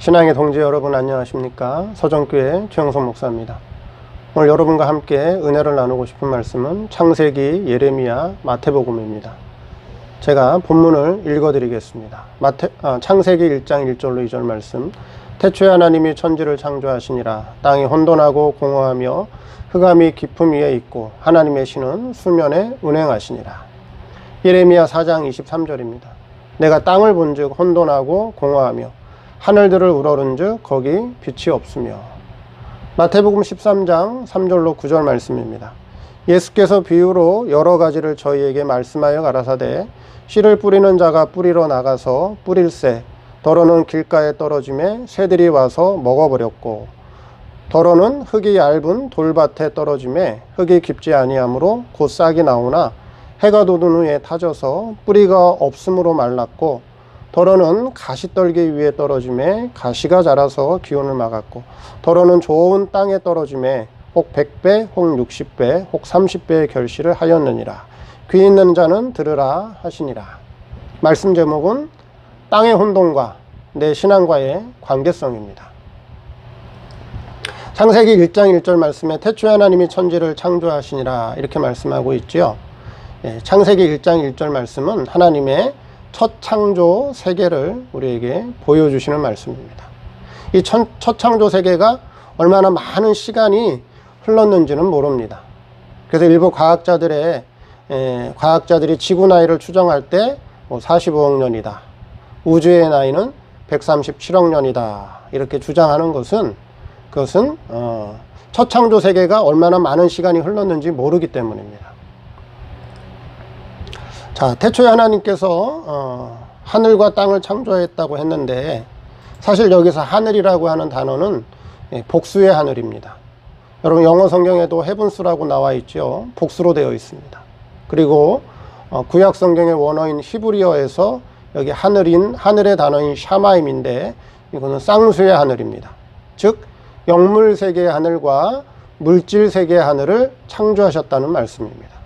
신앙의 동지 여러분 안녕하십니까? 서정교회 최영선 목사입니다. 오늘 여러분과 함께 은혜를 나누고 싶은 말씀은 창세기, 예레미야, 마태복음입니다. 제가 본문을 읽어드리겠습니다. 창세기 1장 1절로 2절 말씀. 태초에 하나님이 천지를 창조하시니라. 땅이 혼돈하고 공허하며 흑암이 깊음 위에 있고 하나님의 신은 수면에 운행하시니라. 예레미야 4장 23절입니다. 내가 땅을 본즉 혼돈하고 공허하며 하늘들을 우러른즉 거기 빛이 없으며. 마태복음 13장 3절로 9절 말씀입니다. 예수께서 비유로 여러 가지를 저희에게 말씀하여 가라사대 씨를 뿌리는 자가 뿌리러 나가서 뿌릴새 더러는 길가에 떨어짐에 새들이 와서 먹어버렸고 더러는 흙이 얇은 돌밭에 떨어짐에 흙이 깊지 아니하므로 곧 싹이 나오나 해가 돋은 후에 타져서 뿌리가 없음으로 말랐고 더러는 가시떨기 위에 떨어짐에 가시가 자라서 기온을 막았고 더러는 좋은 땅에 떨어짐에 혹 100배, 혹 60배, 혹 30배의 결실을 하였느니라. 귀 있는 자는 들으라 하시니라. 말씀 제목은 땅의 혼돈과 내 신앙과의 관계성입니다. 창세기 1장 1절 말씀에 태초에 하나님이 천지를 창조하시니라 이렇게 말씀하고 있죠. 창세기 1장 1절 말씀은 하나님의 첫 창조 세계를 우리에게 보여주시는 말씀입니다. 이 첫 창조 세계가 얼마나 많은 시간이 흘렀는지는 모릅니다. 그래서 일부 과학자들이 지구 나이를 추정할 때 45억 년이다. 우주의 나이는 137억 년이다. 이렇게 주장하는 것은 그것은 첫 창조 세계가 얼마나 많은 시간이 흘렀는지 모르기 때문입니다. 자, 태초에 하나님께서 하늘과 땅을 창조했다고 했는데 사실 여기서 하늘이라고 하는 단어는 복수의 하늘입니다. 여러분 영어 성경에도 헤븐스라고 나와 있죠. 복수로 되어 있습니다. 그리고 구약 성경의 원어인 히브리어에서 여기 하늘의 단어인 샤마임인데 이거는 쌍수의 하늘입니다. 즉 영물 세계의 하늘과 물질 세계의 하늘을 창조하셨다는 말씀입니다.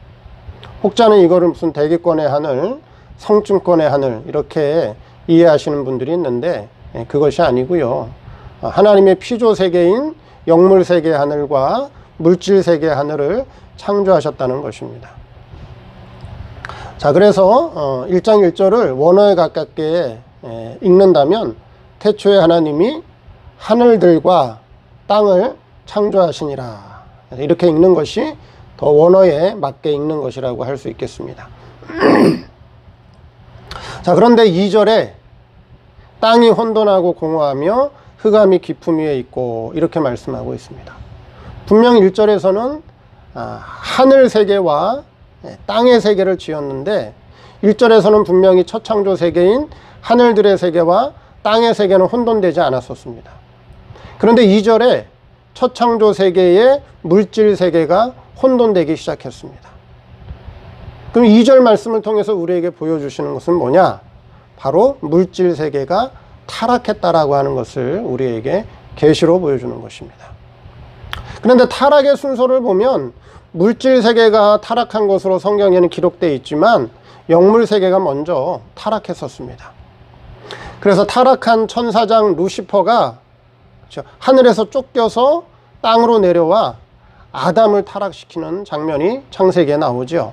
혹자는 이거를 무슨 대기권의 하늘, 성층권의 하늘 이렇게 이해하시는 분들이 있는데 그것이 아니고요. 하나님의 피조 세계인 영물 세계의 하늘과 물질 세계의 하늘을 창조하셨다는 것입니다. 자, 그래서 1장 1절을 원어에 가깝게 읽는다면 태초에 하나님이 하늘들과 땅을 창조하시니라 이렇게 읽는 것이 더 원어에 맞게 읽는 것이라고 할 수 있겠습니다. 자, 그런데 2절에 땅이 혼돈하고 공허하며 흑암이 깊음 위에 있고 이렇게 말씀하고 있습니다. 분명 1절에서는 하늘 세계와 땅의 세계를 지었는데 1절에서는 분명히 첫 창조 세계인 하늘들의 세계와 땅의 세계는 혼돈되지 않았었습니다. 그런데 2절에 첫 창조 세계의 물질 세계가 혼돈되기 시작했습니다. 그럼 2절 말씀을 통해서 우리에게 보여주시는 것은 뭐냐? 바로 물질 세계가 타락했다라고 하는 것을 우리에게 계시로 보여주는 것입니다. 그런데 타락의 순서를 보면 물질 세계가 타락한 것으로 성경에는 기록되어 있지만 영물 세계가 먼저 타락했었습니다. 그래서 타락한 천사장 루시퍼가 하늘에서 쫓겨서 땅으로 내려와 아담을 타락시키는 장면이 창세기에 나오죠.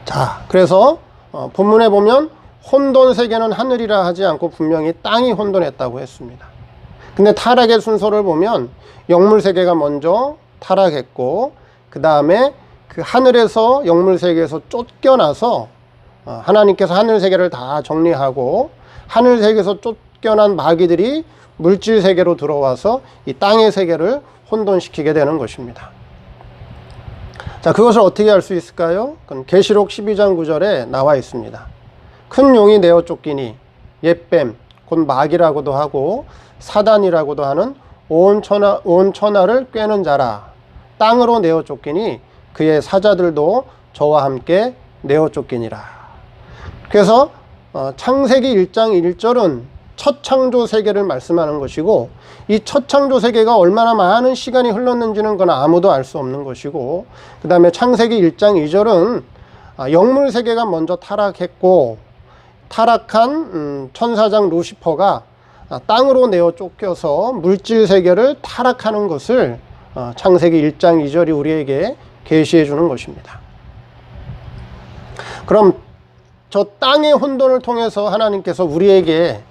자, 그래서 본문에 보면 혼돈 세계는 하늘이라 하지 않고 분명히 땅이 혼돈했다고 했습니다. 근데 타락의 순서를 보면 영물 세계가 먼저 타락했고 그 다음에 그 하늘에서 영물 세계에서 쫓겨나서 하나님께서 하늘 세계를 다 정리하고 하늘 세계에서 쫓겨난 마귀들이 물질 세계로 들어와서 이 땅의 세계를 혼돈시키게 되는 것입니다. 자, 그것을 어떻게 알 수 있을까요? 그건 계시록 12장 9절에 나와 있습니다. 큰 용이 내어 쫓기니 옛뱀 곧 마귀라고도 하고 사단이라고도 하는 온 천하를 꿰는 자라. 땅으로 내어 쫓기니 그의 사자들도 저와 함께 내어 쫓기니라. 그래서 창세기 1장 1절은 첫 창조 세계를 말씀하는 것이고 이 첫 창조 세계가 얼마나 많은 시간이 흘렀는지는 그건 아무도 알 수 없는 것이고 그 다음에 창세기 1장 2절은 영물 세계가 먼저 타락했고 타락한 천사장 루시퍼가 땅으로 내어 쫓겨서 물질 세계를 타락하는 것을 창세기 1장 2절이 우리에게 계시해 주는 것입니다. 그럼 저 땅의 혼돈을 통해서 하나님께서 우리에게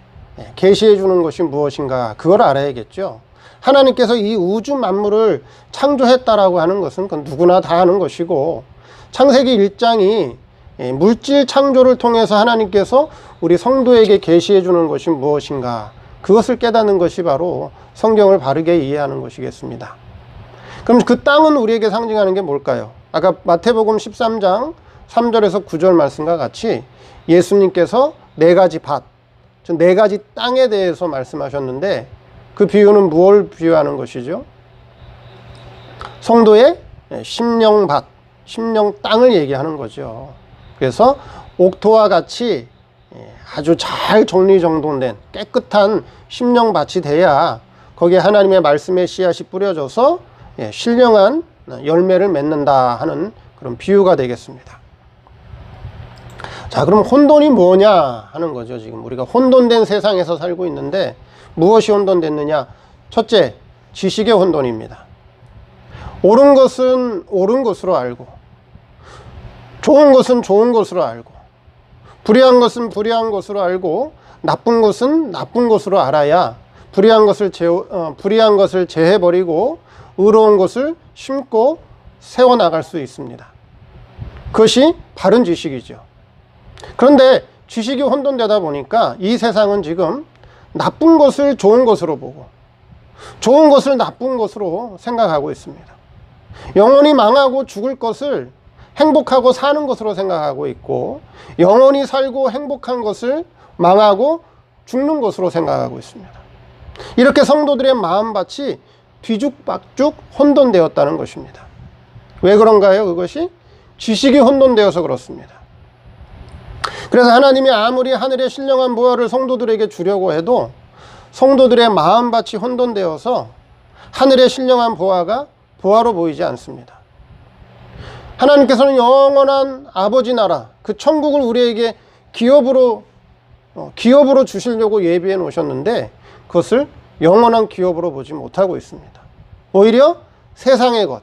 계시해 주는 것이 무엇인가, 그걸 알아야겠죠. 하나님께서 이 우주 만물을 창조했다라고 하는 것은 그건 누구나 다 아는 것이고, 창세기 1장이 물질 창조를 통해서 하나님께서 우리 성도에게 계시해 주는 것이 무엇인가, 그것을 깨닫는 것이 바로 성경을 바르게 이해하는 것이겠습니다. 그럼 그 땅은 우리에게 상징하는 게 뭘까요? 아까 마태복음 13장 3절에서 9절 말씀과 같이 예수님께서 네 가지 밭, 즉 네 가지 땅에 대해서 말씀하셨는데, 그 비유는 무엇을 비유하는 것이죠? 성도의 심령밭, 심령 땅을 얘기하는 거죠. 그래서 옥토와 같이 아주 잘 정리정돈된 깨끗한 심령밭이 돼야 거기에 하나님의 말씀의 씨앗이 뿌려져서 신령한 열매를 맺는다 하는 그런 비유가 되겠습니다. 자, 그럼 혼돈이 뭐냐 하는 거죠. 지금 우리가 혼돈된 세상에서 살고 있는데 무엇이 혼돈됐느냐? 첫째, 지식의 혼돈입니다. 옳은 것은 옳은 것으로 알고, 좋은 것은 좋은 것으로 알고, 불의한 것은 불의한 것으로 알고, 나쁜 것은 나쁜 것으로 알아야 불의한 것을 제해버리고 의로운 것을 심고 세워나갈 수 있습니다. 그것이 바른 지식이죠. 그런데 지식이 혼돈되다 보니까 이 세상은 지금 나쁜 것을 좋은 것으로 보고 좋은 것을 나쁜 것으로 생각하고 있습니다. 영원히 망하고 죽을 것을 행복하고 사는 것으로 생각하고 있고, 영원히 살고 행복한 것을 망하고 죽는 것으로 생각하고 있습니다. 이렇게 성도들의 마음밭이 뒤죽박죽 혼돈되었다는 것입니다. 왜 그런가요? 그것이 지식이 혼돈되어서 그렇습니다. 그래서 하나님이 아무리 하늘의 신령한 보화를 성도들에게 주려고 해도 성도들의 마음밭이 혼돈되어서 하늘의 신령한 보화가 보화로 보이지 않습니다. 하나님께서는 영원한 아버지 나라, 그 천국을 우리에게 기업으로 주시려고 예비해 놓으셨는데 그것을 영원한 기업으로 보지 못하고 있습니다. 오히려 세상의 것,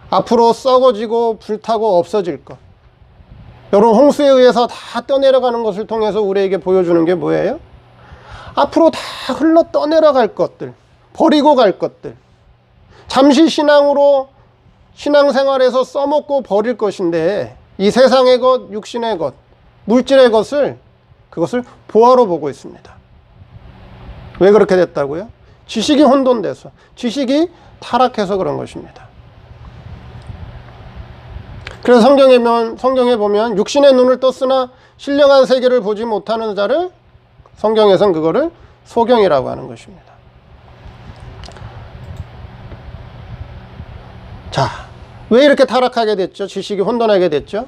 앞으로 썩어지고 불타고 없어질 것, 여러분 홍수에 의해서 다 떠내려가는 것을 통해서 우리에게 보여주는 게 뭐예요? 앞으로 다 흘러 떠내려갈 것들, 버리고 갈 것들, 잠시 신앙생활에서 써먹고 버릴 것인데 이 세상의 것, 육신의 것, 물질의 그것을 보화로 보고 있습니다. 왜 그렇게 됐다고요? 지식이 혼돈돼서, 지식이 타락해서 그런 것입니다. 그래서 성경에 보면 육신의 눈을 떴으나 신령한 세계를 보지 못하는 자를 성경에선 그거를 소경이라고 하는 것입니다. 자, 왜 이렇게 타락하게 됐죠? 지식이 혼돈하게 됐죠?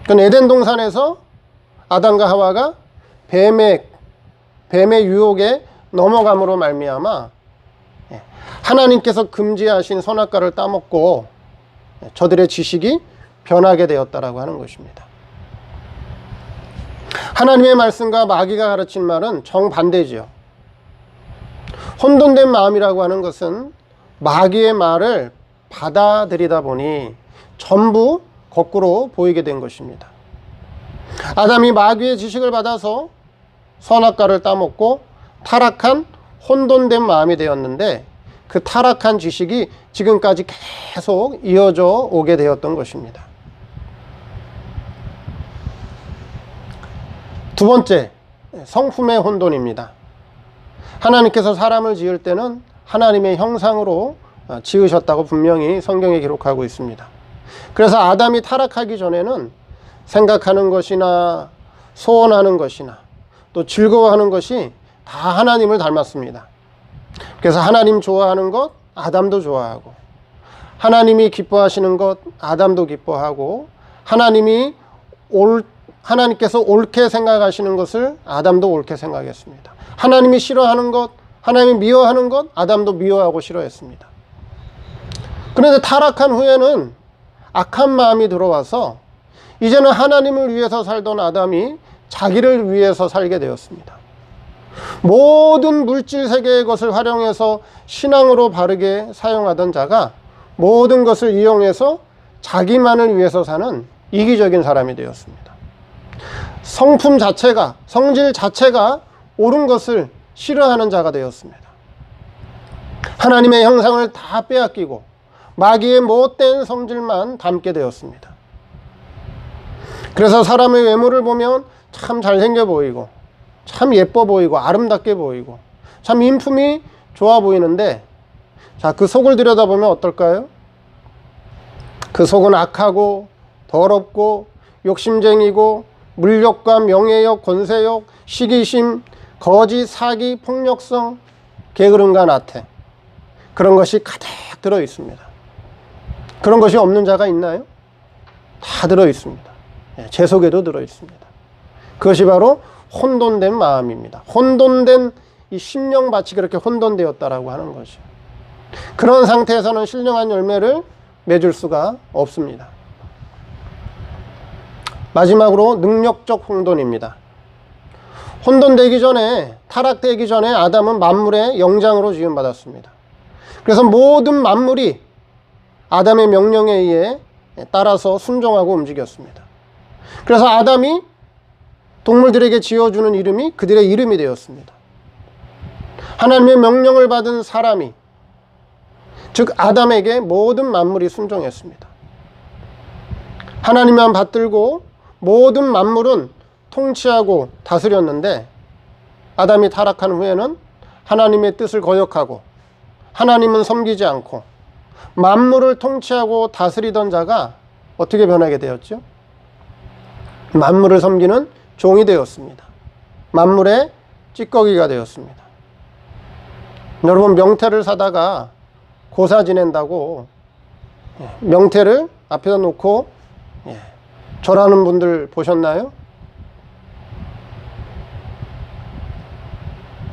그건 에덴 동산에서 아담과 하와가 뱀의 유혹에 넘어감으로 말미암아 하나님께서 금지하신 선악과를 따먹고 저들의 지식이 변하게 되었다라고 하는 것입니다. 하나님의 말씀과 마귀가 가르친 말은 정반대지요. 혼돈된 마음이라고 하는 것은 마귀의 말을 받아들이다 보니 전부 거꾸로 보이게 된 것입니다. 아담이 마귀의 지식을 받아서 선악과를 따먹고 타락한 혼돈된 마음이 되었는데 그 타락한 지식이 지금까지 계속 이어져 오게 되었던 것입니다. 두 번째, 성품의 혼돈입니다. 하나님께서 사람을 지을 때는 하나님의 형상으로 지으셨다고 분명히 성경에 기록하고 있습니다. 그래서 아담이 타락하기 전에는 생각하는 것이나 소원하는 것이나 또 즐거워하는 것이 다 하나님을 닮았습니다. 그래서 하나님 좋아하는 것 아담도 좋아하고, 하나님이 기뻐하시는 것 아담도 기뻐하고, 하나님께서 옳게 생각하시는 것을 아담도 옳게 생각했습니다. 하나님이 싫어하는 것, 하나님이 미워하는 것 아담도 미워하고 싫어했습니다. 그런데 타락한 후에는 악한 마음이 들어와서 이제는 하나님을 위해서 살던 아담이 자기를 위해서 살게 되었습니다. 모든 물질 세계의 것을 활용해서 신앙으로 바르게 사용하던 자가 모든 것을 이용해서 자기만을 위해서 사는 이기적인 사람이 되었습니다. 성품 자체가, 성질 자체가 옳은 것을 싫어하는 자가 되었습니다. 하나님의 형상을 다 빼앗기고 마귀의 못된 성질만 담게 되었습니다. 그래서 사람의 외모를 보면 참 잘생겨 보이고 참 예뻐 보이고 아름답게 보이고 참 인품이 좋아 보이는데, 자, 그 속을 들여다보면 어떨까요? 그 속은 악하고 더럽고 욕심쟁이고 물욕과 명예욕, 권세욕, 시기심, 거짓, 사기, 폭력성, 게으름과 나태, 그런 것이 가득 들어 있습니다. 그런 것이 없는 자가 있나요? 다 들어 있습니다. 제 속에도 들어 있습니다. 그것이 바로 혼돈된 마음입니다. 혼돈된 이 심령밭이 그렇게 혼돈되었다라고 하는 것이죠. 그런 상태에서는 신령한 열매를 맺을 수가 없습니다. 마지막으로 능력적 혼돈입니다. 혼돈되기 전에, 타락되기 전에 아담은 만물의 영장으로 지음받았습니다. 그래서 모든 만물이 아담의 명령에 의해 따라서 순종하고 움직였습니다. 그래서 아담이 동물들에게 지어주는 이름이 그들의 이름이 되었습니다. 하나님의 명령을 받은 사람이, 즉 아담에게 모든 만물이 순종했습니다. 하나님만 받들고 모든 만물은 통치하고 다스렸는데, 아담이 타락한 후에는 하나님의 뜻을 거역하고 하나님은 섬기지 않고 만물을 통치하고 다스리던 자가 어떻게 변하게 되었죠? 만물을 섬기는 종이 되었습니다. 만물의 찌꺼기가 되었습니다. 여러분, 명태를 사다가 고사 지낸다고 명태를 앞에다 놓고 절하는 분들 보셨나요?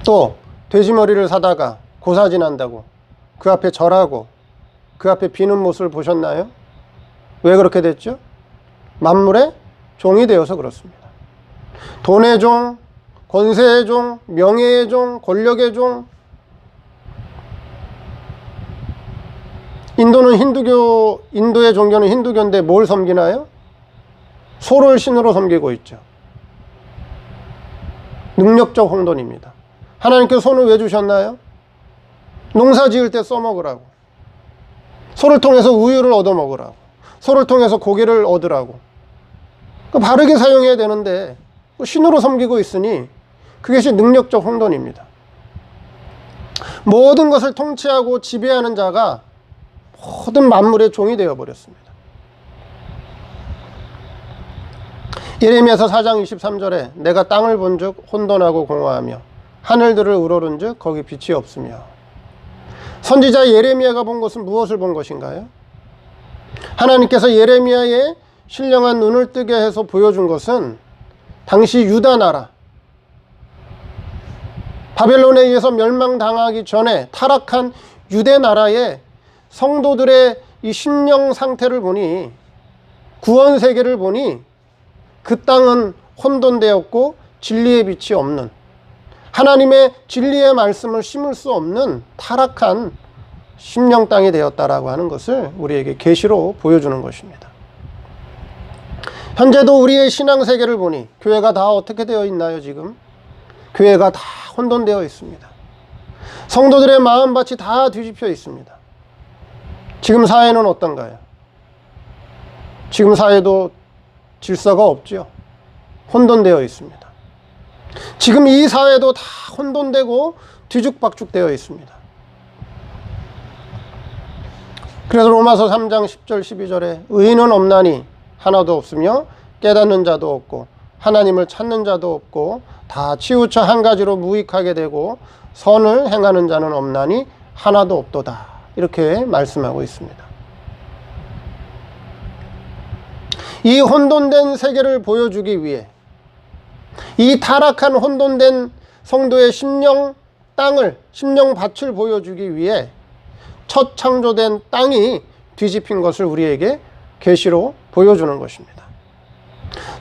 또 돼지머리를 사다가 고사 지낸다고 그 앞에 절하고 그 앞에 비는 모습을 보셨나요? 왜 그렇게 됐죠? 만물의 종이 되어서 그렇습니다. 돈의 종, 권세의 종, 명예의 종, 권력의 종. 인도의 종교는 힌두교인데 뭘 섬기나요? 소를 신으로 섬기고 있죠. 능력적 혼돈입니다. 하나님께서 손을 왜 주셨나요? 농사 지을 때 써먹으라고. 소를 통해서 우유를 얻어먹으라고. 소를 통해서 고기를 얻으라고. 바르게 사용해야 되는데 신으로 섬기고 있으니 그것이 능력적 혼돈입니다. 모든 것을 통치하고 지배하는 자가 모든 만물의 종이 되어버렸습니다. 예레미야서 4장 23절에 내가 땅을 본즉 혼돈하고 공허하며 하늘들을 우러른즉 거기 빛이 없으며. 선지자 예레미야가 본 것은 무엇을 본 것인가요? 하나님께서 예레미야의 신령한 눈을 뜨게 해서 보여준 것은 당시 유다 나라, 바벨론에 의해서 멸망당하기 전에 타락한 유대 나라의 성도들의 이 심령 상태를 보니, 구원 세계를 보니 그 땅은 혼돈되었고 진리의 빛이 없는, 하나님의 진리의 말씀을 심을 수 없는 타락한 심령 땅이 되었다라고 하는 것을 우리에게 계시로 보여주는 것입니다. 현재도 우리의 신앙 세계를 보니 교회가 다 어떻게 되어 있나요? 지금 교회가 다 혼돈되어 있습니다. 성도들의 마음밭이 다 뒤집혀 있습니다. 지금 사회는 어떤가요? 지금 사회도 질서가 없죠. 혼돈되어 있습니다. 지금 이 사회도 다 혼돈되고 뒤죽박죽 되어 있습니다. 그래서 로마서 3장 10절 12절에 의인은 없나니 하나도 없으며 깨닫는 자도 없고 하나님을 찾는 자도 없고 다 치우쳐 한 가지로 무익하게 되고 선을 행하는 자는 없나니 하나도 없도다. 이렇게 말씀하고 있습니다. 이 혼돈된 세계를 보여주기 위해, 이 타락한 혼돈된 성도의 심령 땅을, 심령 밭을 보여주기 위해 첫 창조된 땅이 뒤집힌 것을 우리에게 계시로 보여주는 것입니다.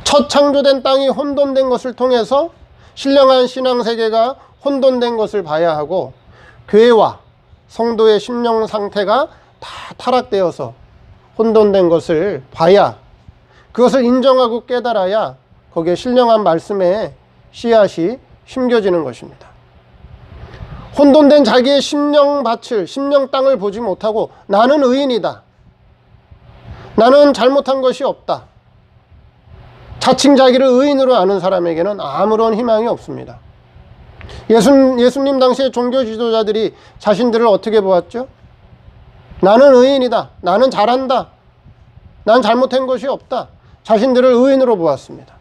첫 창조된 땅이 혼돈된 것을 통해서 신령한 신앙세계가 혼돈된 것을 봐야 하고, 교회와 성도의 심령 상태가 다 타락되어서 혼돈된 것을 봐야, 그것을 인정하고 깨달아야 거기에 신령한 말씀의 씨앗이 심겨지는 것입니다. 혼돈된 자기의 심령밭을, 심령 땅을 보지 못하고 나는 의인이다, 나는 잘못한 것이 없다, 자칭 자기를 의인으로 아는 사람에게는 아무런 희망이 없습니다. 예수님 당시의 종교 지도자들이 자신들을 어떻게 보았죠? 나는 의인이다, 나는 잘한다, 난 잘못한 것이 없다, 자신들을 의인으로 보았습니다.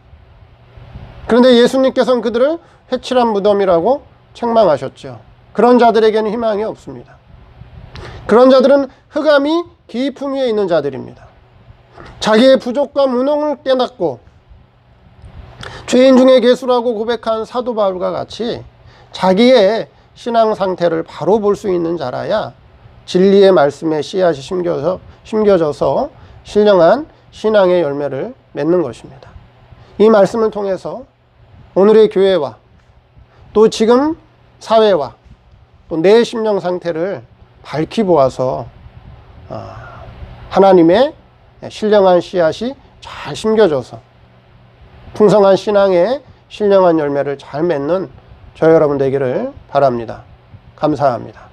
그런데 예수님께서는 그들을 회칠한 무덤이라고 책망하셨죠. 그런 자들에게는 희망이 없습니다. 그런 자들은 흑암이 깊음 위에 있는 자들입니다. 자기의 부족과 무능을 깨닫고 죄인 중에 괴수라고 고백한 사도 바울과 같이 자기의 신앙 상태를 바로 볼 수 있는 자라야 진리의 말씀에 씨앗이 심겨져서 신령한 신앙의 열매를 맺는 것입니다. 이 말씀을 통해서 오늘의 교회와 또 지금 사회와 또 내 심령 상태를 밝히 보아서 하나님의 신령한 씨앗이 잘 심겨져서 풍성한 신앙의 신령한 열매를 잘 맺는 저 여러분 되기를 바랍니다. 감사합니다.